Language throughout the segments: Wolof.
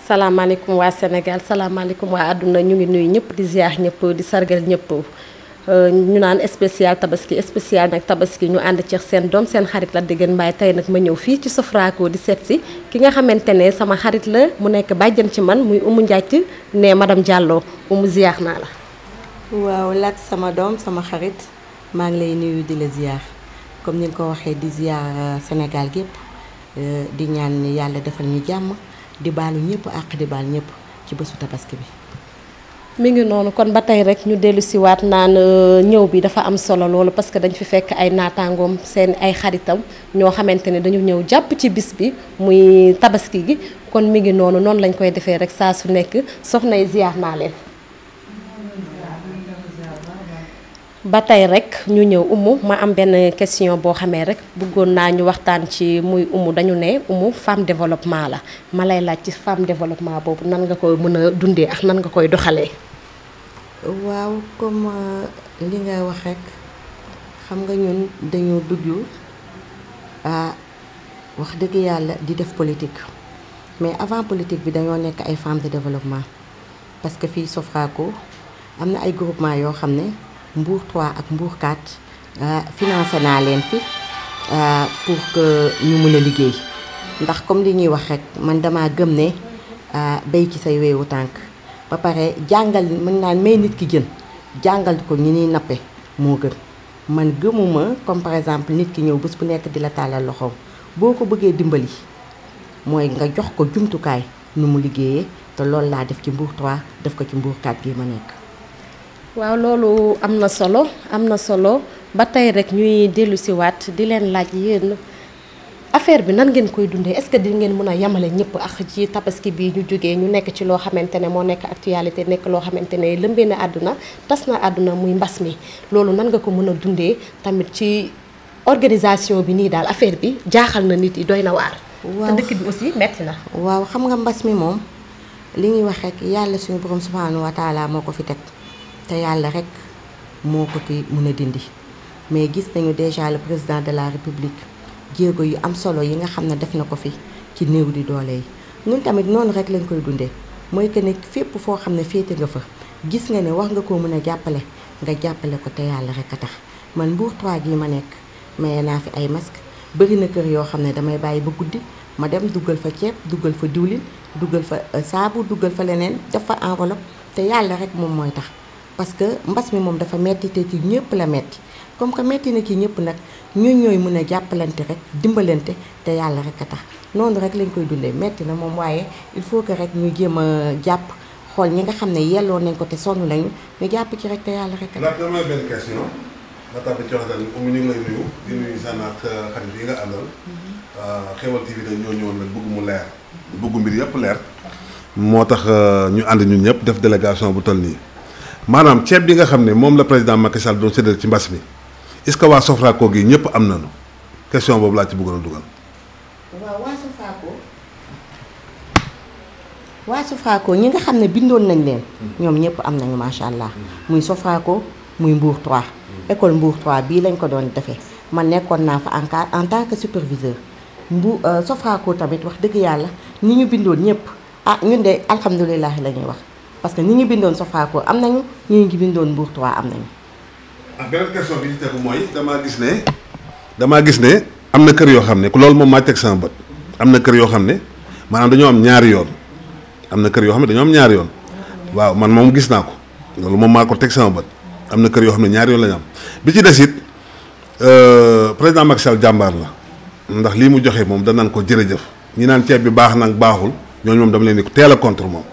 salaamaaleykum waa Sénégal salaamaaleykum waa àdduna ñu ngi nuyu ñëpp di ziar ñëpp di sargal ñëpp ñu naan spécial tabaski spécial nag tabaski ñu ànd ci seen doom seen xarit la Déguène Mbaye tey nag ma ñëw fii ci Sofraco di seet si ki nga xamante ne sama xarit la mu nekk bàjjan ci man muy Oumou Ndiathie ne madame Diallo Oumou ziar naa la. waaw Lat sama doom sama xarit maa ngi lay nuyu di la ziar comme ni nga ko waxee di ziar Sénégal gépp di ñaan yàlla defal ñu jàmm di baalu ñëpp àq di baal ñëpp ci bésu tabaski bi. mi ngi noonu kon ba tey rek ñu dellu si waat naan ñëw bi dafa am solo loolu parce que dañ fi fekk ay naataangoom seen ay xaritam ñoo xamante ne dañu ñëw jàpp ci bis bi muy tabaski gi kon mi ngi noonu lañ koy defee rek saa su nekk soxna yi ziar naa leen. ba tey rek ñu ñëw Oumou ma am benn question boo xamee rek bëggoon naa ñu waxtaan ci muy Oumou dañu ne Oumou femme développement la ma lay laaj ci femme développement boobu nan nga koy mën a dundee ak nan nga koy doxalee. waaw comme li nga wax rek xam nga ñun dañoo dugg wax dëgg yàlla di def politique mais avant politique bi dañoo nekk ay femmes de développement parce que fii Sofraco am na ay groupement yoo xam ne Mbour 3 ak Mbour 4 financé naa leen fi pour que ñu mën a liggéey ndax comme li ñuy wax rek man dama gëm ne béy ci say weewu tànk ba pare jàngal mën naan may nit ki jën jàngal ko ñi ñuy nappe moo gën man gëmuma comme par exemple nit ki ñëw bés bu nekk di la tàllal loxoom boo ko bëggee dimbali mooy nga jox ko jumtukaay nu mu liggéeyee te loolu laa def ci Mbour 3 def ko ci Mbour 4 gi ma nekk. waaw loolu am na solo ba tey rek ñuy dellu si waat di leen laaj yéen affaire bi nan ngeen koy dundee est-ce que di ngeen mën a yamale ñëpp ak ci tabaski bi ñu jógee ñu nekk ci loo xamante ne moo nekk actualité nekk loo xamante ne lëmbee na àdduna tas na àdduna muy mbas mi loolu nan nga ko mën a dundee tamit ci organisation bi nii daal affaire bi jaaxal na nit yi doy na waar. waaw te dëkk bi aussi metti na. waaw xam nga mbas mi moom li ñuy wax rek yàlla suñu borom subhanahu wa taala moo ko fi teg. te yàlla rek moo ko fi mën a dindi mais gis nañu déjà le président de la république jéego yu am solo yi nga xam ne def na ko fi ci néew di doole yi ñun tamit noonu rek lañ koy dundee mooy que ne fépp foo xam ne féete nga fa gis nga ne wax nga koo mën a jàppale nga jàppale ko te yàlla rek a tax man Mbour 3 gii ma nekk maye naa fi ay masque bëri na kër yoo xam ne damay bàyyi ba guddi ma dem duggal fa ceeb duggal fa diwlin duggal fa saabu duggal fa leneen def fa enveloppe te yàlla rek moom mooy tax. parce que mbas mi moom dafa metti te ci ñëpp la metti comme que metti na ci ñëpp nag ñooy mën a jàppalante rek dimbalante te yàlla rek a tax noonu rek lañ koy dundee metti na moom waaye il faut que rek ñu jéem a jàpp xool ñi nga xam ne yelloo nañ ko te sonn nañu ñu jàpp ci rek te yàlla rek a tax. laata damay benn question nga tàbbi ci waxtaan bi Oumou ñu ngi lay nuyu di nuyu sànnaat xarit yi nga àndal Xeweul TV dañ ñoo ñëwoon nag bëgg mu leer bëgg mbir yëpp leer moo tax ñu ànd ñun ñëpp def délégation bu toll nii. maanaam ceeb bi nga xam ne moom la président Macky Sall doon séddale ci mbas mi est-ce que waa Sofraco gi ñëpp am nañu question boobu laa ci bëggoon a dugal. waaw waa Sofraco ñi nga xam ne bindoon nañ leen. ñoom ñëpp am nañu macha allah. muy Sofraco muy Mbour 3. école Mbour 3 bii lañ ko doon defee man nekkoon naa fa en tant que superviseur Sofraco tamit wax dëgg yàlla ñi ñu bindoon ñëpp ñun de alhamdulilah la ñuy wax. parce que ñi ngi bindoon Sofraco am nañu ñi ngi bindoon Mbour 3 am nañu. beneen question bi ci tegu mooy damaa gis ne am na kër yoo xam ne loolu moom maa teg sama bët am na kër yoo xam ne maanaam dañoo am ñaari yoon am na kër yoo xam ne dañoo am ñaari yoon waaw man moom gis naa ko loolu moom maa ko teg sama bët am na kër yoo xam ne ñaari yoon la ñu am bi ci des it président Macky Sall jàmbaar la ndax lii mu joxe moom danaan ko jërëjëf ñi naan ceeb bi baax nag baaxul ñooñu moom dama leen di teel a contre moom.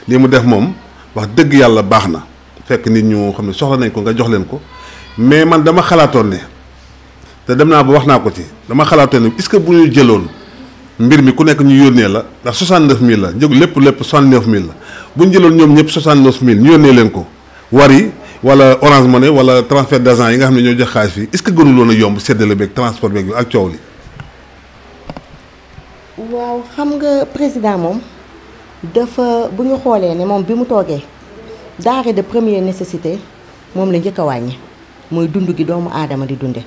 lii mu def moom wax dëgg yàlla baax na fekk nit ñu xam ne soxla nañ ko nga jox leen ko mais man dama xalaatoon ne te dem naa ba wax naa ko ci dama xalaatoon ne est-ce que bu ñu jëloon mbir mi ku nekk ñu yónnee la ndax 69000 la njëg lépp 69000 la bu ñu jëloon ñoom ñëpp 69000 ñu yónnee leen ko Wari wala Orange Money wala transfert d'argent yi nga xam ne ñoo jox xaalis fii est-ce que gënuloon a yomb séddale beeg transport beeg ak coow li. waaw xam nga président moom. dafa bu ñu xoolee ne moom bi mu toogee denrée de première nécessité moom la njëkk a wàññi mooy dund gi doomu aadama di dunde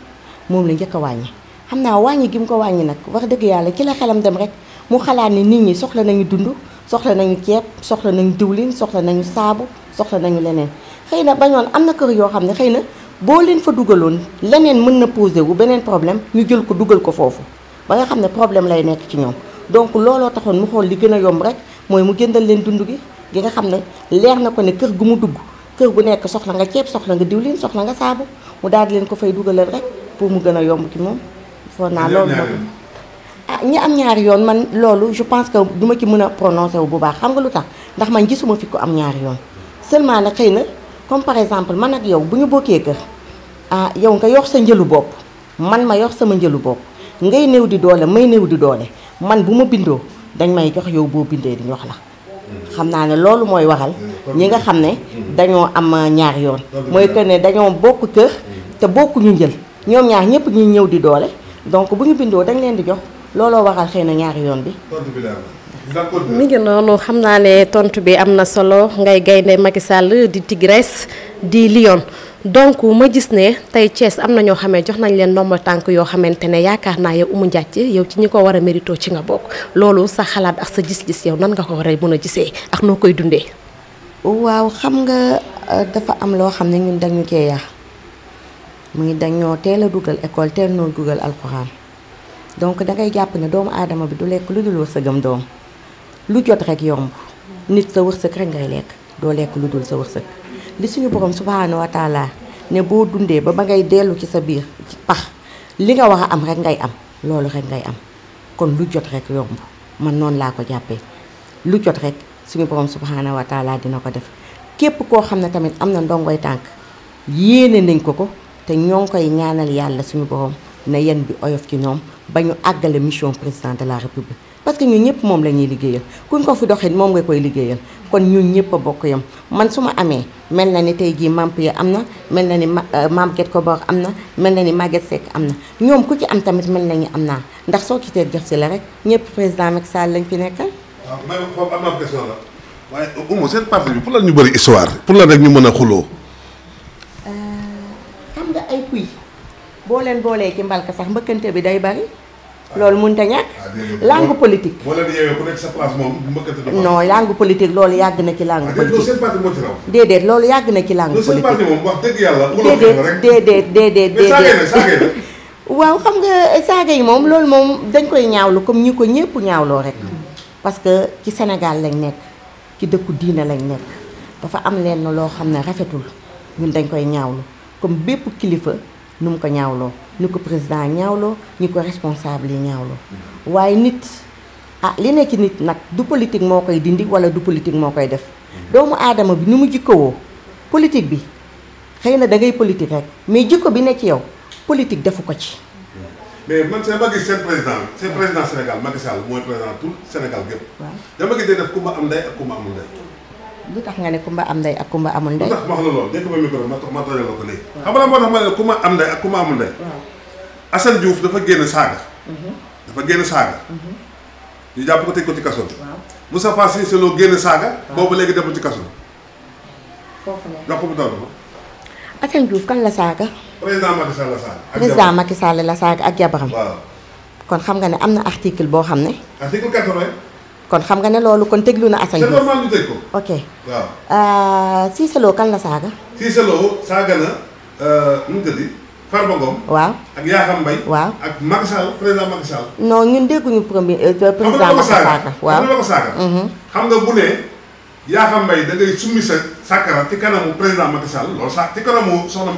moom la njëkk a wàññi xam naa wàññi gi mu ko wàññi nag wax dëgg yàlla ci la xelam dem rek mu xalaat ni nit ñi soxla nañu dund soxla nañu ceeb soxla nañu diwlin soxla nañu saabu soxla nañu leneen xëy na bañoon am na kër yoo xam ne xëy na boo leen fa dugaloon leneen mën na posé wu beneen problème ñu jël ko dugal ko foofu ba nga xam ne problème lay nekk ci ñoom donc looloo taxoon mu xool li gën a yomb rek mooy mu jëndal leen dund gi nga xam ne leer na ko ne kër gu mu dugg kër gu nekk soxla nga ceeb soxla nga diwlin soxla nga saabu mu daal di leen ko fay dugalal rek pour mu gën a yomb ci moom foog naa loolu ñi am ñaari yoon man loolu je pense que duma ci mën a prononcé wu bu baax xam nga lu tax ndax man gisuma fi ko am ñaari yoon seulement nag xëy na comme par exemple man ak yow bu ñu bokkee kër yow nga yor sa njëlu bopp man ma yor sama njëlu bopp ngay néew di doole may néew di doole man bu ma bindoo dañ may jox yow boo bindee di jox la xam naa ne loolu mooy waral ñi nga xam ne dañoo am ñaari yoon mooy que ne dañoo bokk kër te bokkuñu njël ñoom ñaar ñëpp ñuy ñëw di doole donc bu ñu bindoo dañ leen di jox looloo waral xëy na ñaari yoon bi. mi ngi noonu xam naa ne tontu bi am na solo ngay gaynde Macky Sall di Tigresse di Lion donc ma gis ne tey Thiès am na ñoo xamee jox nañ leen ndomba tànk yoo xamante ne yaakaar naa yow Oumou Ndiathie yow ci ñi ko war a mérito ci nga bokk loolu sa xalaat ak sa gis-gis yow nan nga ko war a mën a gisee ak noo koy dundee. waaw xam nga dafa am loo xam ne ñun dañu cee yar muy dañoo teel a dugal école teel noo dugal alxuraan donc dangay jàpp ne doomu aadama bi du lekk lu dul wërsëgam doom lu jot rek yomb nit sa wërsëg rek ngay lekk doo lekk lu dul sa wërsëg li suñu borom subhaanahu wa taala ne boo dundee ba ngay dellu ci sa biir pax li nga war a am rek ngay am loolu rek ngay am kon lu jot rek yomb man noonu laa ko jàppee lu jot rek suñu borom subhaanahu wa taala dina ko def képp koo xam ne tamit am na ndongoy tànk yéene nañ ko te ñoo ngi koy ñaanal yàlla suñu borom na yen bi oyof ci ñoom ba ñu àggale mission président de la république parce que ñun ñëpp moom la ñuy liggéeyal kuñ ko fi doxee moom nga koy liggéeyal kon ñun ñëpp a bokk yam man su ma amee mel na ni tey jii Mampia am na mel na ni Maguette Kobor am na mel na ni Maguette Seck am na ñoom ku ci am tamit mel na ni am naa ndax soo ci teeg def si la rek ñëpp président Macky Sall lañ fi nekkal. waaw may foofu am na question la waaye Oumou seen parti bi pour lan ñu bëri histoire pour lan rek ñu mën a xuloo. xam nga ay kuy boo leen boolee ci mbalka sax mbëkkante bi day bari. loolu mënut a ñàkk. langue politique. boo leen di yeewee ku nekk sa place moom mbëkkante dafa. non langue politique loolu yàgg na ci langue politique. loolu seen parti moo ci raw. déedéet loolu yàgg na ci langue politique. seen parti moom wax dëgg yàlla. déedéet. waaw xam nga saaga yi moom loolu moom dañ koy ñaawlu comme ñi ko ñëpp ñaawloo rek. parce que ci Sénégal lañ nekk ci dëkku diina lañ nekk dafa am leen loo xam ne rafetul ñun dañ koy ñaawlu comme bépp kilifa nu mu ko ñaawloo. ni ko président ñaawloo ñi ko responsable yi ñaawloo waaye nit li nekk nit nag du politique moo koy dindi wala du politique moo koy def doomu aadama bi ni mu jikkowoo politique bi xëy na da ngay politique rek mais jikko bi ne ci yow politique defu ko ci. mais man ma gis seen président Sénégal Macky Sall mooy président tout Sénégal gépp. waaw dama gis day def kumba am ndey ak kumba amul ndey. lu tax nga ne kumba am ndey ak kumba amul ndey. lu tax ma wax la loolu dégg nga micro ma tojal la ko léegi. xam nga moo tax ma ne kumba am ndey ak kumba amul ndey. Assane Diouf dafa génn saaga. dafa génn saaga. ñu jàpp ko tëj ko ci kaso bi. Moustapha Cissé Lo génn saaga. boobu léegi demul ci kaso bi. foofu la jox ko mu taw dafa. Assane Diouf kan la saaga. président Macky Sall la saaga. président Macky Sall la saaga ak jabaram. waaw. kon xam nga ne am na article boo xam ne. article 80. kon xam nga ne loolu kon teglu na Assane Diouf. c'est normal ñu tëj ko. ok waaw. Cissé Lo kan la saaga. Cissé Lo saaga na nu mu tëddi Farba Ngom. waaw ak Yakham Mbaye. waaw ak Macky Sall président Macky Sall. non ñun dégguñu président Macky saaga waaw xam nga ko saaga. xam nga bu ne Yakham Mbaye da ngay summi sa sàkkara ci kanamu président Macky Sall loolu sax ci kanamu soxna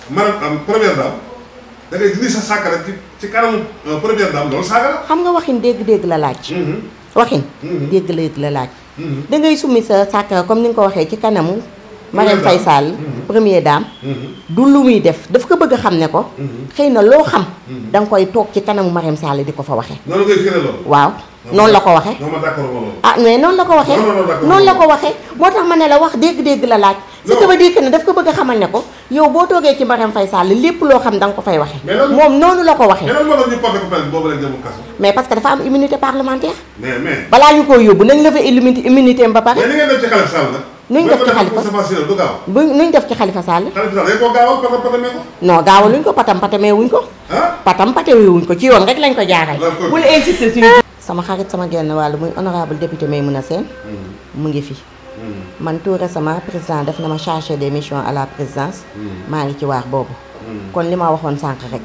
madame première dame da ngay dindi sa sàkkara ci kanamu première dame loolu saaga la. xam nga waxin dégg-dégg la laaj. waxin. dégg-dégg la laaj. da ngay summi sa sàkkara comme ni nga ko waxee ci kanamu. Marème Faye Sall première dame. du lu muy def daf ko bëgg a xam ne ko. xëy na loo xam. da nga koy toog ci kanamu Marème Sall di ko fa waxee. noonu ngay firé loolu. waaw noonu la ko waxee. non ma d'accord ma loolu. ah mais noonu la ko waxee. noonu la ko waxee moo tax ma ne la wax dégg-dégg la laaj. ce qui veut dire que ne daf ko bëgg a xamal ne ko yow boo toogee ci Marème Faye Sall lépp loo xam da nga ko fay waxee. moom noonu la ko waxee. mais lan moo tax ñu porté ko plainte boobu lañ demul kaso. mais parce que dafa am immunité parlementaire. mais. balaa ñu koy yóbbu nañ la fa immunité am ba pare. mais ni ngeen def ci Khalifa Sall nag. nuñ def ci Khalifa du gaaw. nuñ def ci Khalifa Sall. Khalifa Sall dañ koo gaawal patam patamee ko. non gaawaluñ ko patam patamee wuñ ko. patam patamee wuñ ko ci yoon rek lañ ko jaaral. bul insister suñu. sama xarit sama genn wàll muy honorable député Maïmouna Sène mu ngi fi. man tout récemment président def na ma chargé des missions à la présidence. maa ngi ci waax boobu. kon li ma waxoon sànq rek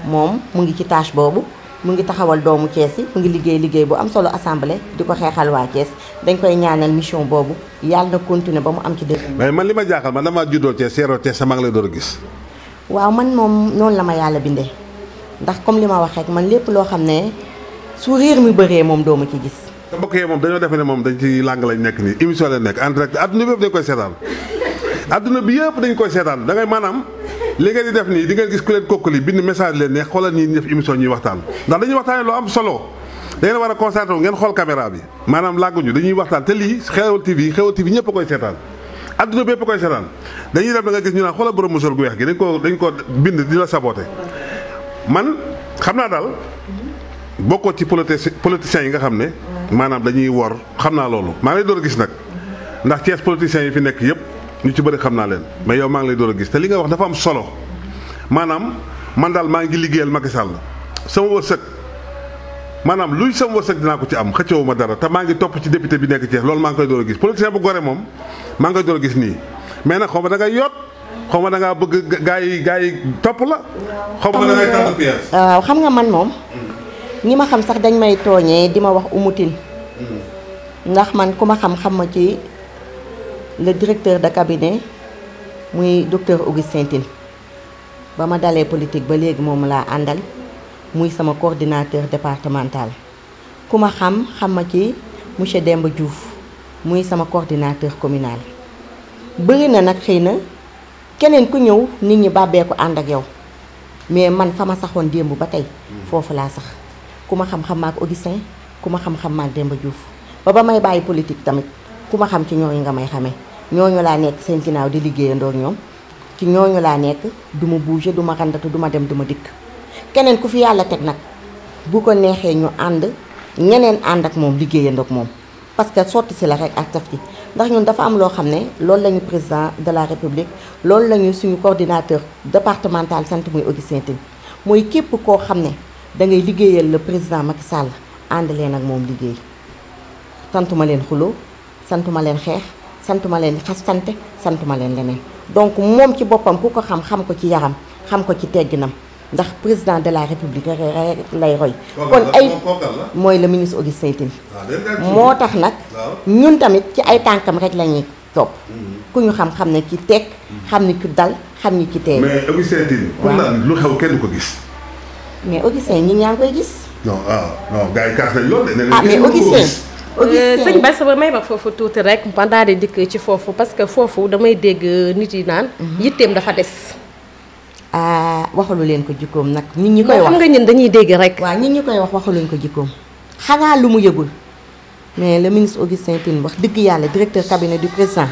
moom mu ngi ci tâche boobu mu ngi taxawal doomu Thiès yi mu ngi liggéey bu am solo assemblée di ko xeexal waa Thiès dañ koy ñaanal mission boobu yàlla na continuer ba mu am ci dëkk. mais man li ma jaaxal man damaa juddoo Thiès seeroo Thiès sama ngi lay door a gis. waaw man moom noonu la ma yàlla bindee ndax comme li ma wax rek man lépp loo xam ne su riir mi bëree moom doo ma ci gis. te mbokk yi moom dañoo defe ne moom dañ ci làng lañ nekk nii émission la nekk en direct adduna bi yëpp dañ koy seetaan adduna bi yëpp dañ koy seetaan da ngay maanaam li ngeen di def nii di ngeen gis ku leen kokkali bind message leen ne xoolal ñi def émission ñuy waxtaan ndax dañuy waxtaanee lu am solo da ngeen war a concentré wu ngeen xool caméra bi maanaam làgguñu dañuy waxtaan te lii Xeweul TV ñëpp a koy seetaan adduna bi yëpp a koy seetaan dañuy def da nga gis ñu naan xoolal borom musal gu weex gi dañ ko bind di la saboté man xam naa daal bokkoo ci politiciens yi nga xam ne maanaam dañuy wor xam naa loolu maa ngi lay door a gis nag ndax Thiès politiciens yi fi nekk yëpp ñu ci bëri xam naa leen mais yow maa ngi lay door a gis te li nga wax dafa am solo maanaam man daal maa ngi liggéeyal Macky Sall sama wërsëg maanaam luy sama wërsëg dinaa ko ci am xëccoo ma dara te maa ngi topp ci député bi nekk Thiès loolu maa ngi koy door a gis politicien bu gore moom maa ngi koy door a gis nii mais nag xaw ma da ngay yot xaw ma da ngaa bëgg gaa yi topp la xaw ma da ngay tànn pièce. waaw xam nga man moom ñi ma xam sax dañ may tooñee di ma wax umutin ndax man ku ma xam ma ci le directeur de cabinet muy docteur Augustin Tine ba ma dalee politique ba léegi moom laa àndal muy sama coordinateur départemental ku ma xam ma ci monsieur Demba Diouf muy sama coordinateur communal bëri na nag xëy na keneen ku ñëw nit ñi bàbbee ko ànd ak yow mais man fa ma saxoon démb ba tey foofu laa sax ku ma xam maak Augustin ku ma xam maak Demba Diouf ba may bàyyi politique tamit ku ma xam ci ñooñu nga may xamee ñooñu laa nekk seen ginnaaw di liggéeyandoo ak ñoom ci ñooñu laa nekk du ma bouger du ma randatu du ma dem du ma dikk keneen ku fi yàlla teg nag bu ko neexee ñu ànd ñeneen ànd ak moom liggéeyandoo ak moom parce que sotti si la rek ak taf ci ndax ñun dafa am loo xam ne loolu la ñu président de la république loolu la ñu suñu coordinateur départemental sant muy Augustin Tine mooy képp koo xam ne da ngay liggéeyal le président Macky Sall ànd leen ak moom liggéey santuma leen xuloo santuma leen xeex santuma leen xastante santuma leen leneen donc moom ci boppam ku ko xam ko ci yaram xam ko ci tegginam ndax président de la république rek lay roy kon ay mooy le ministre Augustin Tine moo tax nag ñun tamit ci ay tànkam rek la ñuy topp ku ñu xam ne ci teg xam ni ci dal xam ni ci teey mais Augustin Tine pour la lu xew kenn du ko gis mais Augustin ñi ñaa ngi koy gis non non gars yi kaas nañ loolu de mais Augustin sëñ Bass ba may wax foofu tuuti rek ma daal di dikk ci foofu parce que foofu damay dégg nit yi naan yitteem dafa des waxalu leen ko jikkoom nag nit ñi koy wax xam nga ñun dañuy dégg rek waaw nit ñi koy wax waxaluñ ko jikkoom xanaa lu mu yëgul mais le ministre Augustin Tine wax dëgg yàlla directeur cabinet du président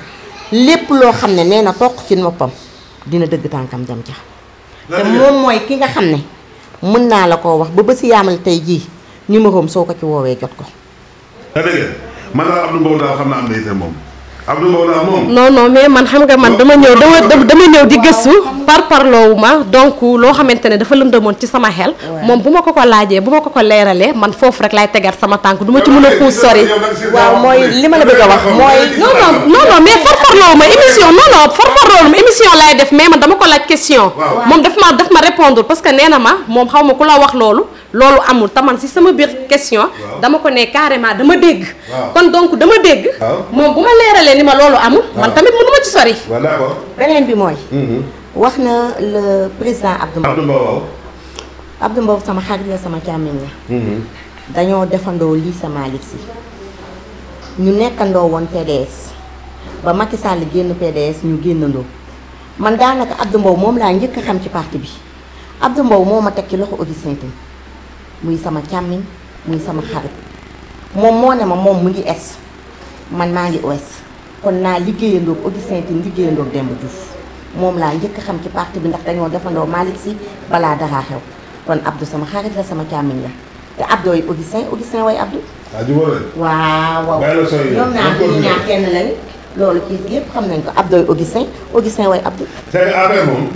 lépp loo xam ne nee na toq ci noppam dina dëgg tànkam jam ca te moom mooy ki nga xam ne mën naa la koo wax ba si yaamal tey jii numéro am soo ko ci woowee jot ko man daal Abdou Mbow daal xam naa am na itam moom Abdou Mbow daal moom. non mais man xam nga man dama ñëw di gëstu parloowu ma donc loo xamante ne dafa lëndëmoon ci sama xel. moom bu ma ko laajee bu ma ko leeralee man foofu rek laay tegaat sama tànk du ma ci mën a xuus sori. waaw mooy li ma la bëgg a wax mooy. non mais farfarloowu ma émission farfarloowu ma émission laay def mais man dama ko laaj question. moom daf ma répondre parce que nee na ma moom xaw ma ku la wax loolu amul taman si sama biir question. dama ko ne carrément dama dégg. kon donc dama dégg. moom bu ma leeralee ni ma loolu amul. man tamit mënu ma ci sori. beneen bi mooy. wax na le président Abdou Mbow. Abdou Mbow sama xarit la sama càmmiñ la. dañoo defandoo lii sama Malick Sy ñu nekkandoo woon PDS ba Macky Sall génn PDS ñu génnandoo man daanaka Abdou Mbow moom laa njëkk a xam ci parti bi Abdou Mbow moo ma teg ci loxo Augustin Tine muy sama càmmiñ muy sama xarit moom moo ne ma moom mu ngi est man maa ngi ouest kon naa liggéeyandoog Augustin Tine liggéeyandoog Demba Diouf moom laa njëkk xam ci parti bi ndax dañoo defandoo Malick Sy balaa dara xew kon Abdou sama xarit la sama càmmiñ la te Abdou yi Augustin way Abdou. waaw ñoom ñaar kenn lañu loolu kii yëpp xam nañ ko Abdou yi Augustin way Abdou. c'est que après moom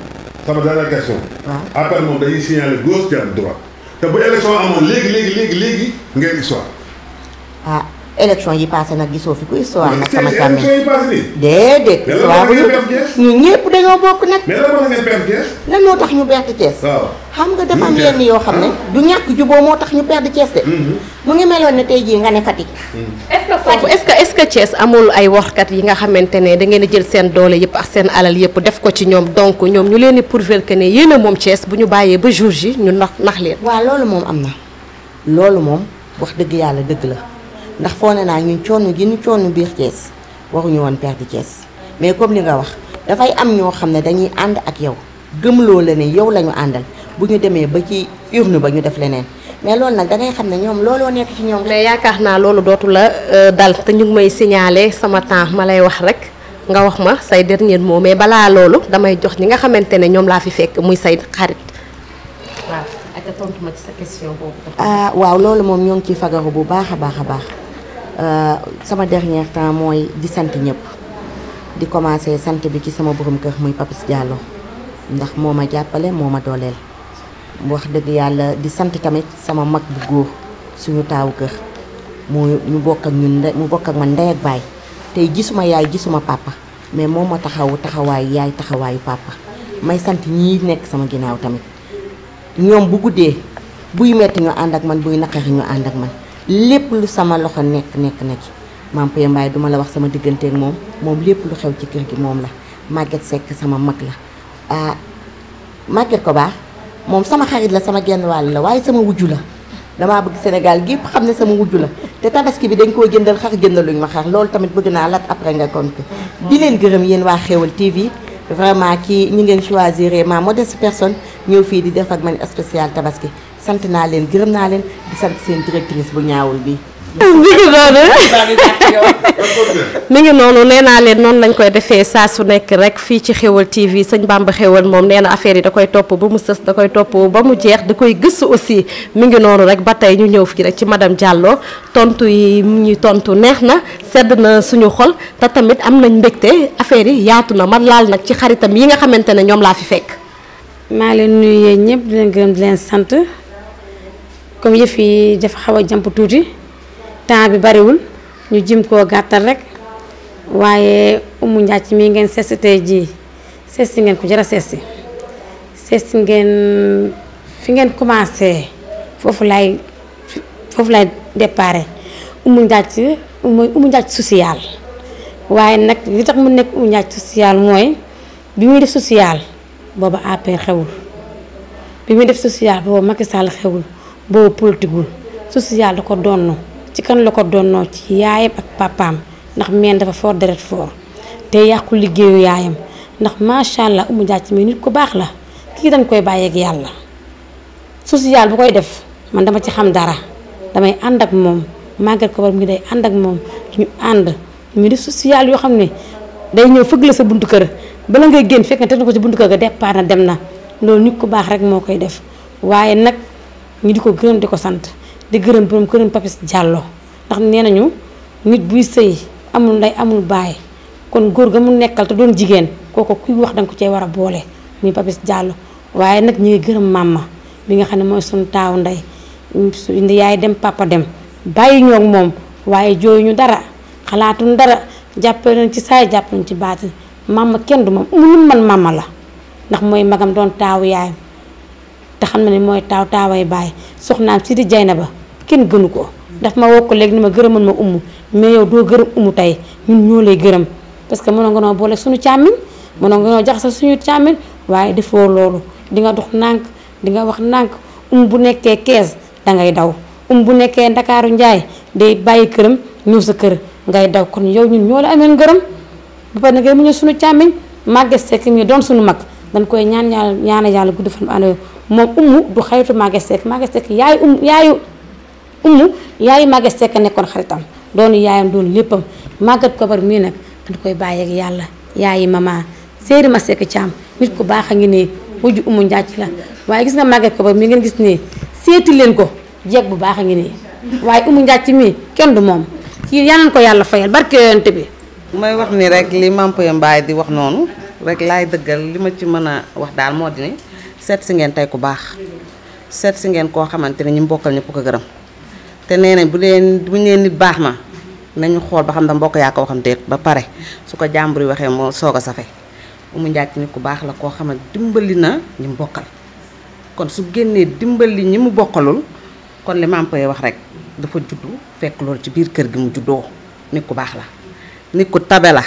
sama dernière question. waaw après moom dañuy signaler gauche jàpp droite te bu élection amoon léegi ngeen histoire. ah élection yi passé nag gisoo fi ku histoire nag sama càmmiñ. élection yi passé nii. déedéet. histoire bu ñu ñëpp dañoo bokk nag. mais lan moo tax ngeen perdre Thiès. lan moo tax ñu perdre Thiès. waaw xam nga dafa am yenn yoo xam ne du ñàkk juboo moo tax ñu perdre Thiès de. mu ngi meloon ne tey jii nga ne Fatick. est-ce que Thiès amul ay waxkat yi nga xamante ne da ngeen a jël seen doole yëpp ak seen alal yëpp def ko ci ñoom donc ñoom ñu leen di prouver que ne yéen a moom Thiès bu ñu bàyyee ba jour ji ñu nax leen. waaw loolu moom am na loolu moom wax dëgg yàlla dëgg la ndax foo ne naa ñun coono gi ñu coono biir Thiès waruñu woon perdre Thiès mais comme li nga wax dafay am ñoo xam ne dañuy ànd ak yow gëmloo la ne yow la ñu àndal bu ñu demee ba ci urne ba ñu def leneen mais loolu nag da ngay xam ne ñoom looloo nekk ci ñoom. mais yaakaar naa loolu dootu la dal te ñu ngi may signaler sama temps ma lay wax rek nga wax ma say dernier mot mais balaa loolu damay jox ñi nga xamante ne ñoom laa fi fekk muy say xarit. waaw ak tontu ma ci sa question boobu. waaw loolu moom ñoo ngi ciy fagaru bu baax a baax sama dernier temps mooy di sant ñëpp di commencer sant bi ci sama borom kër muy Papis Diallo ndax moo ma jàppale moo ma dooleel. wax dëgg yàlla di sant tamit sama mag bu góor suñu taawu kër mu bokk ak ñun mu bokk ak man ndey ak baay tey gisuma yaay gisuma papa mais moom ma taxawaayu yaay taxawaayu papa may sant ñii nekk sama ginnaaw tamit ñoom bu guddee buy metti ñu ànd ak man buy naqari ñu ànd ak man lépp lu sama loxo nekk na ci Mame Paye Mbaye duma la wax sama digganteeg moom lépp lu xew ci kër gi moom la Maguette Seck sama mag la Maguette ko baax moom sama xarit la sama genn wàll la waaye sama wujju la damaa bëgg Sénégal gépp xam ne sama wujju la te tabaski bi dañ koo jëndal xar jëndaluñ ma xar loolu tamit bëgg naa lat après nga compte di leen gërëm yéen waa Xéwal TV vraiment kii ñi ngeen choisir ma modeste personne ñëw fii di def ak man spécial tabaski sant naa leen gërëm naa leen di sant seen directrice bu ñaawul bi mi ngi noonu nee naa leen noonu lañ koy defee saa su nekk rek fii ci Xéwal TV sëñ Bamba Xéwal moom nee na affaire yi da koy topp ba mu sës da koy topp ba mu jeex da koy gëstu aussi mi ngi noonu rek ba tey ñu ñëw fii rek ci madame Diallo tontu yi ñuy tontu neex na sedd na suñu xol te tamit am nañ mbégte affaire yi yaatu na man laal nag ci xaritam yi nga xamante ne ñoom laa fi fekk. maa leen nuyu yéen ñëpp di leen gërëm di leen sant comme yëf yi dafa xaw a jàmp tuuti. temps bi bariwul ñu jim koo gàttal rek waaye Oumou Ndiathie mii ngeen seesi tey jii seesi ngeen ko jara seesi ngeen fi ngeen commencé foofu lay déparé Oumou Ndiathie social waaye nag li tax mu nekk Oumou Ndiathie social mooy bi muy def social booba APR xewul bi muy def social booba Macky Sall xewul booba politiqueul social da ko donn ci kan la ko donnoo ci yaayam ak papaam ndax meen dafa fort deret fort te yàqu liggéeyu yaayam ndax macha allah Oumou Ndiathie mi nit ku baax la kii dañ koy bàyyeeg yàlla social bu koy def man dama ci xam dara damay ànd ak moom Maguette ko war mi day ànd ak moom ñu ànd ñu def social yoo xam ne day ñëw fëgg la sa buntu kër bala ngay génn fekk na teg na ko ci buntu kër ga départ na dem na loolu nit ku baax rek moo koy def waaye nag ñu di ko gërëm di ko sant di gërëm borom këram Papis Diallo ndax nee nañu nit buy sëy amul ndey amul baay kon góor ga mu nekkal te doon jigéen kooku kuy wax danga ko cee war a boole muy Papis Diallo waaye nag ñu ngi gërëm mama bi nga xam ne mooy sunu taaw ndey yaay dem papa dem bàyyi ñoog moom waaye jooyu ñu dara xalaatuñ dara jàppale nañ ci saay jàpp nañ ci baati mama kenn du moom mu man mama la ndax mooy magam doon taawu yaayam te xam na ne mooy taaway baay soxnaam si di Jaynaba kenn gënu ko daf ma woo ko léegi ni ma gërëmal ma Oumou mais yow doo gërëm Oumou tey ñun ñoo lay gërëm parce que mënoo nga noo boole suñu càmmiñ mënoo nga noo jaxase suñu càmmiñ waaye defoo loolu di nga dox nànk di nga wax nànk Oumou bu nekkee kees dangay daw Oumou bu nekkee Ndakaaru Njaay day bàyyi këram ñëw sa kër ngay daw kon yow ñun ñoo la ameen gërëm ba pare ngay mu ñëw suñu càmmiñ Maguette Seck mi doon suñu mag dañ koy ñaan yàlla gudd fan ànd moom Oumou du xaritu Maguette Seck yaayu Maguette Seck nekkoon xaritam doonu yaayam doon léppam Maguette Kobar mii nag dañ koy bàyyi ak yàlla yaayi mama séeri ma Seck Thiam nit ku baax a ngi nii wujju Oumou Ndiathie la waaye gis nga Maguette Kobar mii ngeen gis nii seeti leen ko jeeg bu baax a ngi nii waaye Oumou Ndiathie mii kenn du moom kii yal ko yàlla fayal barke yonent bi. may wax ni rek li Mame Paye Mbaye di wax noonu rek laay dëggal li ma ci mën a wax daal moo di ne seet si ngeen tey ku baax seet si ngeen koo xamante ne ñi mbokkal ñëpp ko gërëm te nee nañ bu ñu leen nit baax na nañu xool ba xam ne mbokk yaa ko waxam déet ba pare su ko jàmbur yi waxee moo soog a safe Oumou Ndiathie nit ku baax la koo xam ne dimbali na ñi mbokkal kon su génnee dimbali ñi mu bokkalul kon li Mame Paye wax rek dafa juddu fekk loolu ci biir kër gi mu juddoo nit ku baax la nit ku tabe la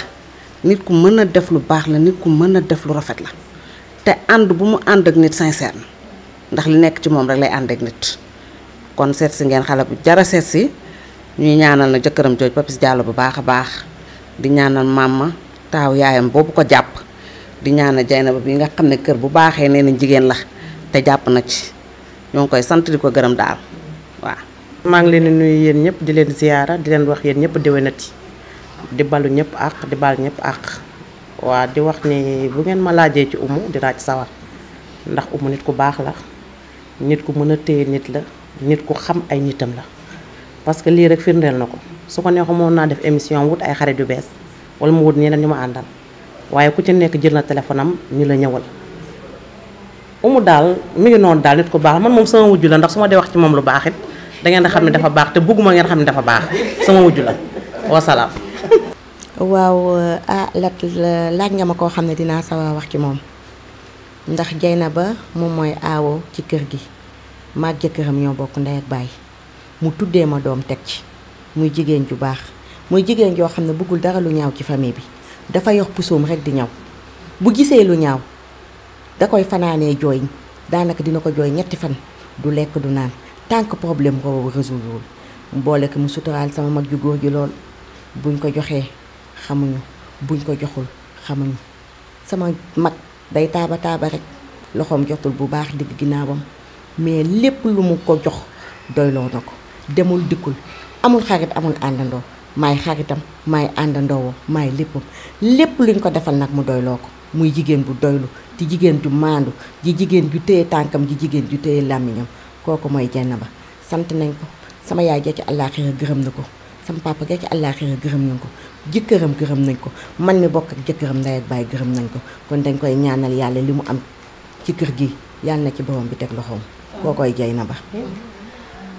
nit ku mën a def lu baax la nit ku mën a def lu rafet la te ànd bu mu ànd ak nit sincère na ndax li nekk ci moom rek lay ànd ak nit kon seet si ngeen xale bu jara seet si ñuy ñaanal na jëkkëram jooj Papis Diallo bu baax a baax di ñaanal mama taaw yaayam boobu ko jàpp di ñaanal Jaynaba bi nga xam ne kër bu baaxee nee nañ jigéen la te jàpp na ci ñoo ngi koy sant di ko gërëm daal waaw. maa ngi leen di nuyu yéen ñëpp di leen ziyaara di leen wax yéen ñëpp déwénati di balu ñëpp àq di bal ñëpp àq waa di wax ni bu ngeen ma laajee ci Oumou dinaa ci sawar ndax Oumou nit ku baax la nit ku mën a téye nit la nit ku xam ay nitam la parce que lii rek firndeel na ko su ko neexoon moom naa def émission wut ay xarit yu bees wala mu wut ñeneen ñu ma àndal waaye ku ci nekk jël na téléphone am ni la ñëwal Oumou daal mi ngi noonu daal nit ku baax man moom sama wujju la ndax su ma dee wax ci moom lu baax it da ngeen a xam ne dafa baax te bëgguma ngeen xam ne dafa baax sama wujju la wasalaam. waaw laaj nga ma koo xam ne dinaa sawa wax ci moom ndax Jaynaba moom mooy aawoo ci kër gi maag jëkkëram ñoo bokk ndey ak baay mu tuddee ma doom teg ci muy jigéen ju baax muy jigéen joo xam ne bëggul dara lu ñaaw ci famille bi dafa yor pusoom rek di ñaw bu gisee lu ñaaw da koy fanaanee jooy daanaka dina ko jooy ñetti fan du lekk du naan tant que problème boobu résoudre boole ko mu suturaal sama mag ju góor gi lool buñ ko joxee xamuñu buñ ko joxul xamuñu sama mag day taaba rek loxoom jotul bu baax digg ginnaawam mais lépp lu mu ko jox doyloo na ko demul dikkul amul xarit amul àndandoo maay xaritam maay àndandoowoo maay léppam lépp luñ ko defal nag mu doyloo ko muy jigéen bu doylu di jigéen ju maandu ji jigéen ju téye tànkam ji jigéen ju téye làmmiñam kooku mooy Jaynaba sant nañ ko sama yaay ja ci àllaaxira gërëm na ko sama papa ja ci àllaaxira gërëm nañ ko jëkkëram gërëm nañ ko man mi bokk ak jëkkëram ndey ak baay gërëm nañ ko kon dañ koy ñaanal yàlla li mu am ci kër gi yàlla na ci borom bi teg loxoom koo koy Jaynaba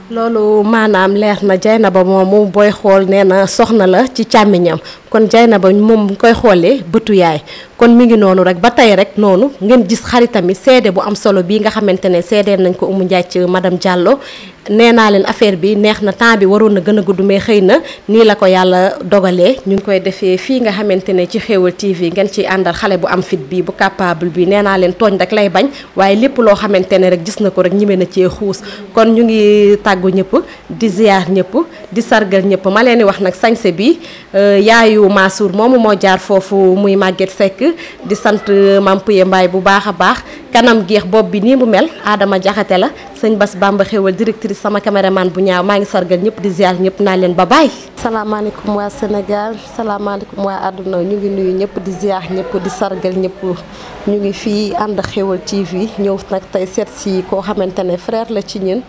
loolu maanaam leer na Jaynaba moomu booy xool nee na soxna la ci càmmiñam kon Jaynaba moom bu koy xoolee bëtu yaay kon mi ngi noonu rek ba tey rek noonu ngeen gis xaritam yi seede bu am solo bii nga xamante ne seedeel nañ ko Oumou Ndiathie madame Diallo nee naa leen affaire bi neex na temps bi waroon na gën a gudd mais xëy na nii la ko yàlla dogalee ñu ngi koy defee fii nga xamante ne ci Xéewal TV ngeen ciy àndal xale bu am fit bi bu capable bi nee naa leen tooñ rek lay bañ waaye lépp loo xamante ne rek gis na ko rek ñime na cee xuus kon ñu ngi tàggu ñëpp di ziar ñëpp di sargal ñëpp ma leen di wax nag sañse bi yaayu Mansour moomu moo jaar foofu muy Maguette Seck di sant Mame Paye Mbaye bu baax a baax kanam geex bopp bi nii mu mel Adama Jaxate la sëñ Bass Bamba Xéewal directrice sama caméraman bu ñaaw maa ngi sargal ñëpp di ziar ñëpp naa leen ba baay. salaamaaleykum waa Sénégal salaamaaleykum waa àdduna ñu ngi nuyu ñëpp di ziar ñëpp di sargal ñëpp ñu ngi fii ànd Xéewal TV ñëw nag tey seet si koo xamante ne frère la ci ñun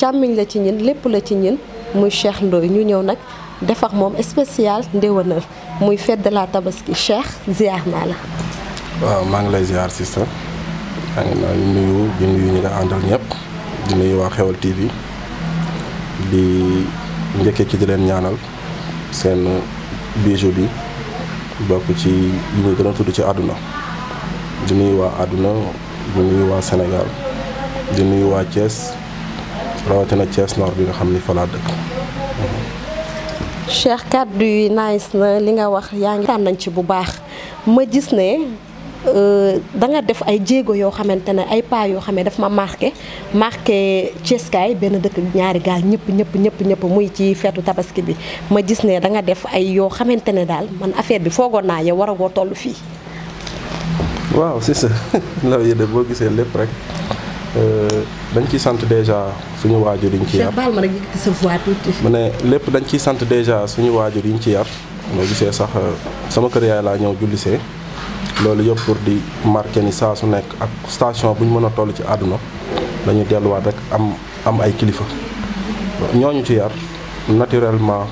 càmmiñ la ci ñun lépp la ci ñun muy Cheikh Ndoye ñu ñëw nag def ak moom spécial ndéwénal muy fête de la tabaski Cheikh ziar naa la. waaw maa ngi lay ziar sister maa ngi lay nuyu di nuyu ñi nga àndal ñëpp di nuyu waa Xéewal TV di njëkkee ci di leen ñaanal seen bijou bi bokk ci yi ñu gën a tudd ci àdduna di nuyu waa àdduna di nuyu waa Sénégal di nuyu waa Thiès rawatina Thiès Nord bi nga xam ni fa laa dëkk. Cheikh kàddu yi nice na li nga wax yaa ngi tànn nañ ci bu baax ma gis ne da nga def ay jéego yoo xamante ne ay pas yoo xam ne daf ma marqué Thièskaay benn dëkk ñaari gaal ñëpp muy ci feetu tabaski bi ma gis ne da nga def ay yoo xamante ne daal man affaire bi foogoon naa yow war a goo toll fii. waaw c'est ça la yéen boo gisee lépp rek dañ ciy sant déjà suñu waajur yi ñu ci yar. baal ma rek yëkkati sa voix tuuti. mu ne lépp dañ ciy sant déjà suñu waajur yi ñu ci yar moo gisee sax sama kër yaay laa ñëw jullisee loolu yëpp pour di marqué ni saa su nekk ak station bu ñu mën a toll ci àdduna dañuy delluwaat rek am ay kilifa ñooñu ci yar naturellement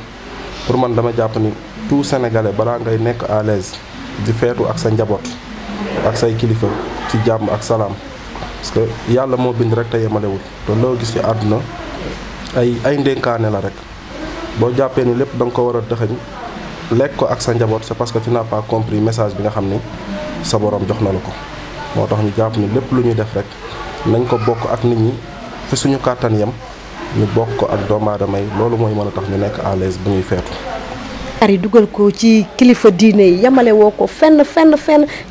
pour man dama jàpp ni tout sénégalais balaa ngay nekk à l'aise di feetu ak sa njaboot ak say kilifa ci jàmm ak salaam parce que yàlla moo bind rek te yemalewul te loo gis ci àdduna ay ndénkaane la rek boo jàppee ni lépp da nga ko war a dëxëñ lekk ko ak sa njaboot c'est parce que tu n'as pas compris message bi nga xam ni sa borom jox na la ko moo tax ñu jàpp ni lépp lu ñuy def rek nañ ko bokk ak nit ñi fi suñu kàttan yem ñu bokk ko ak doomu aadama yi loolu mooy mën a tax ñu nekk à l'aise bu ñuy feetu. ari dugal ko ci kilifa diine yi yamale woo ko fenn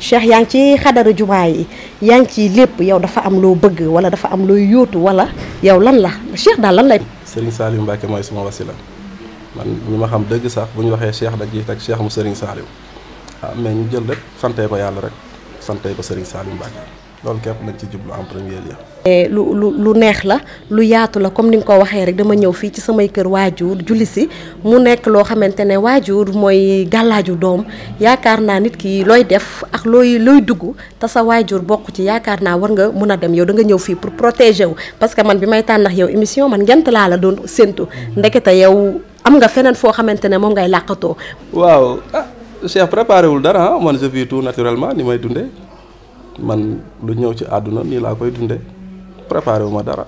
Cheikh yaa ngi ci xadara jumaa yi yaa ngi ci lépp yow dafa am loo bëgg wala dafa am looy yóotu wala yow lan la Cheikh daal lan lay. Serigne Saliou Mbacke mooy suma wasila man ñi ma xam dëgg sax bu ñu waxee Cheikh dañ ciy teg Cheikh mu Serigne Saliou mais ñu jël rek santee ko yàlla rek santee ko Serigne Saliou Mbacke loolu képp lañ ci jublu en premier lieu. lu neex la lu yaatu la comme ni nga ko waxee rek dama ñëw fii ci samay kër waajur julli si mu nekk loo xamante ne waajur mooy gàllaaju doom yaakaar naa nit ki looy def ak looy dugg te sa waajur bokk ci yaakaar naa war nga mun a dem yow da nga ñëw fii pour protéger wu parce que man bi may tànn ak yow émission man ngent laa la doon séntu ndekete yow am nga feneen foo xamante ne moom ngay làqatoo. waaw Cheikh préparé wul dara man je vis tout naturellement ni may dundee man lu ñëw ci àdduna nii laa koy dundee préparé wu ma dara.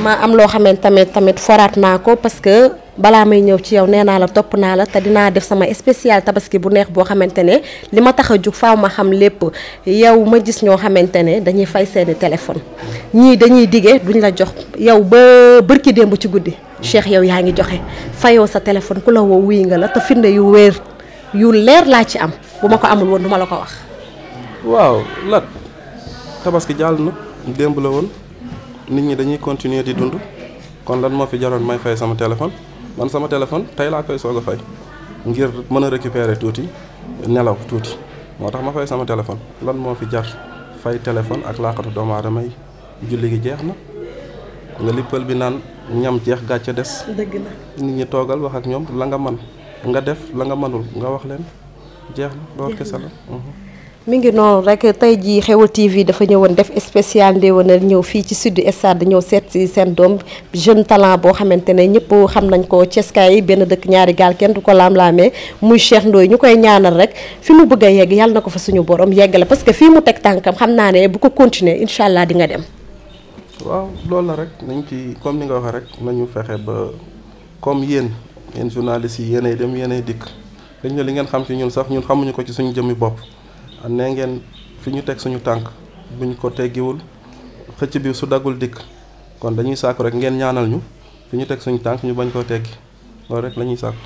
ma am loo xamante tamit foraat naa ko parce que balaa may ñëw ci yow nee naa la topp naa la te dinaa def sama spécial tabaski bu neex boo xamante ne li ma tax a jug faaw ma xam lépp yow ma gis ñoo xamante ne dañuy fay seeni téléphone ñii dañuy dige duñ la jox yow ba bërki démb ci guddi Cheikh yow yaa ngi joxe fayoo sa téléphone ku la woo wuy nga la te finde yu wér yu leer laa ci am bu ma ko amul woon duma la ko wax. waaw lat tabaski jàll na démb la woon nit ñi dañuy continuer di dund kon lan moo fi jaroon may fay sama téléphone man sama téléphone tey laa koy soog a fay ngir mën a récupérer tuuti nelaw tuuti moo tax ma fay sama téléphone lan moo fi jar fay téléphone ak laaxatu doomu aadama yi julli gi jeex na nga lippal bi naan ñam jeex gàcce des. dëgg la nit ñi toogal wax ak ñoom la nga man nga def la nga mënul nga wax leen jeex na loolu kese la. mi ngi noonu rek tey jii Xeweul TV dafa ñëwoon def spécial ndéwénal ñëw fii ci sud stade ñëw seet si seen doom jeune talent boo xamante ne ñëpp xam nañ ko Ceskaay benn dëkk ñaari gaal kenn du ko laam-laamee muy Cheikh Ndoye ñu koy ñaanal rek fi mu bëgg a yegg yàlla na ko fa suñu borom yeggale parce que fii mu teg tànkam xam naa ne bu ko continuer incha allah di nga dem. waaw loolu la rek nañ ci comme ni nga waxee rek nañu fexe ba comme yéen journalistes yi yéenay dem yéenay dikk dañ ne li ngeen xam ci ñun sax ñun xamuñu ko ci suñu jëmmi bopp. nee ngeen fi ñu teg suñu tànk buñ ko teggiwul xëcc bi su daggul dikk kon dañuy sàkku rek ngeen ñaanal ñu fi ñu teg suñu tànk ñu bañ koo teggi loolu rek la ñuy sàkku.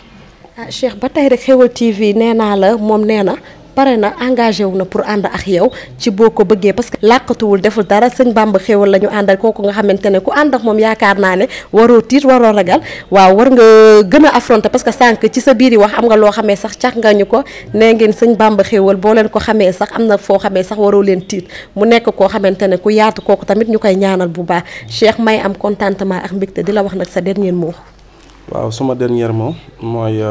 Cheikh ba tey rek Xeweul TV nee naa la moom nee na pare na engagé wu na pour ànd ak yow ci boo ko bëggee parce que làqatuwul deful dara sëñ Bamba Xeweul la ñu àndal kooku nga xamante ne ku ànd ak moom yaakaar naa ne waroo tiit waroo ragal waaw war nga gën a affronter parce que sànq ci sa biir yi wax am nga loo xamee sax cax nga ñu ko nee ngeen sëñ Bamba Xeweul boo leen ko xamee sax am na foo xamee sax waroo leen tiit mu nekk koo xamante ne ku yaatu kooku tamit ñu koy ñaanal bu baax Cheikh may am contentement ak mbégte di la wax nag sa dernier mot. waaw suma dernier mot mooy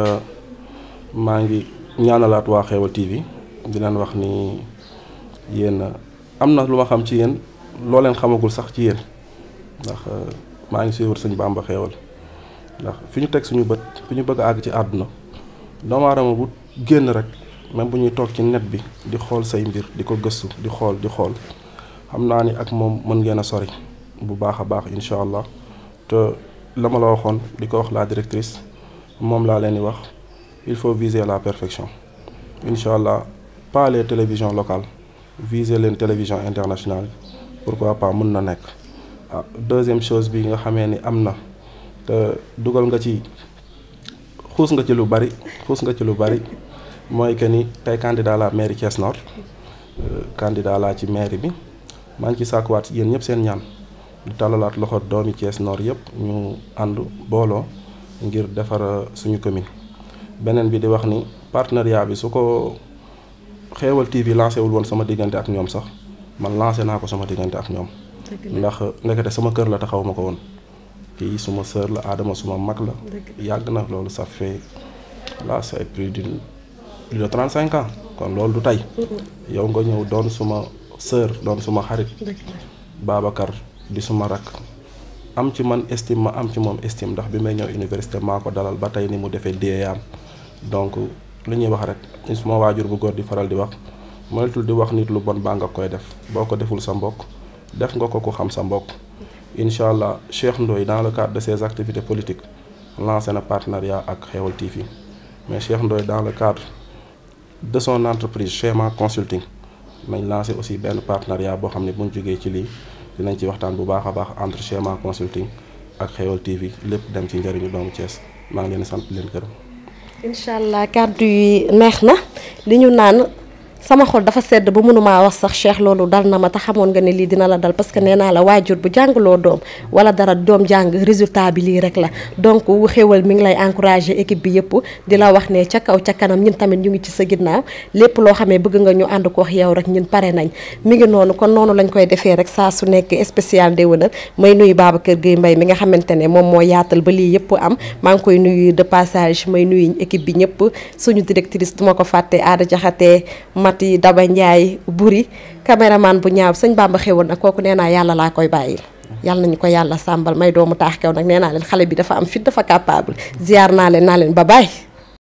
maa ngi ñaanalaat waa Xeweul TV di leen wax ni yéen am na lu ma xam ci yéen loo leen xamagul sax ci yéen ndax maa ngi suivre sëñ Bamba Xeweul ndax fi ñu teg suñu bët fi ñu bëgg a àgg ci àdduna doomu aadama bu génn rek même bu ñuy toog ci net bi di xool say mbir di ko gëstu di xool xam naa ni ak moom mën ngeen a sori bu baax a baax incha allah te la ma la waxoon di ko wax la directrice moom laa leen di wax il faut viser la perfection incha allah pas les télévisions locales viser leen télévision internationale pourquoi pas mën na nekk. Deuxième chose bi nga xamee ni am na te dugal nga ci xuus nga ci lu bari mooy que ni tey candidat la mairie Thiès Nord candidat laa ci mairie bi maa ngi ci sàkkuwaat yéen ñëpp seen ñaan di tàllalaat loxo doomi Thiès Nord yëpp ñu ànd booloo ngir defar suñu commune. beneen bi di wax ni partenariat bi su ko Xeweul TV lancé wul woon sama diggante ak ñoom sax man lancé naa ko sama diggante ak ñoom ndax ndekete sama kër la taxaw ma ko woon kii suma sœur la Adama suma mag la yàgg na loolu ça fait là c'est plus de 35 ans kon loolu du tey yow nga ñëw doon suma sœur doon suma xarit Babacar di suma rak am ci man estime ma am ci moom estime ndax bi may ñëw université maa ko dalal ba tey ni mu defee DEAM donc li ñuy wax rek suma waajur bu góor di faral di wax moytul di wax nit lu bon baa nga koy def boo ko deful sa mbokk def nga ko ku xam sa mbokk incha allah Cheikh Ndoye dans le cadre de ses activités politiques lancé na partenariat ak Xewal TV mais Cheikh Ndoye dans le cadre de son entreprise Schéma Consulting nañ lancé aussi benn partenariat boo xam ne buñ jógee ci lii dinañ ci waxtaan bu baax a baax entre Schéma Consulting ak Xewal TV lépp dem ci njëriñu doomu Thiès maa ngi leen di sant leen gërëm. incha allah kàddu yi neex na li ñu naan sama xol dafa sedd ba mënumaa wax sax Cheikh loolu dal na ma te xamoon nga ne lii dina la dal parce que nee naa la waajur bu jàngaloo doom wala dara doom jàng résultat bi lii rek la donc Xewal mi ngi lay encourager équipe bi yëpp di la wax ne ca kaw ca kanam ñun tamit ñu ngi ci sa ginnaaw lépp loo xamee bëgg nga ñu ànd ko wax yow rek ñun pare nañ mi ngi noonu kon noonu lañ koy defee rek saa su nekk spécial déwénal may nuyu Babacar Gueye Mbaye mi nga xamante ne moom moo yaatal ba lii yëpp am maa ngi koy nuyu de passage may nuyu équipe bi ñëpp suñu directrice duma ko fàtte Aada Jaxate Mati Daba Ndiaye Buri caméraman bu ñaaw sëñ Bamba Xewal nag kooku nee naa yàlla laa koy bàyyil yàlla nañu ko yàlla sàmbal may doomu taax kew nag nee naa leen xale bi dafa am fit dafa capable ziar naa leen ba bàyyi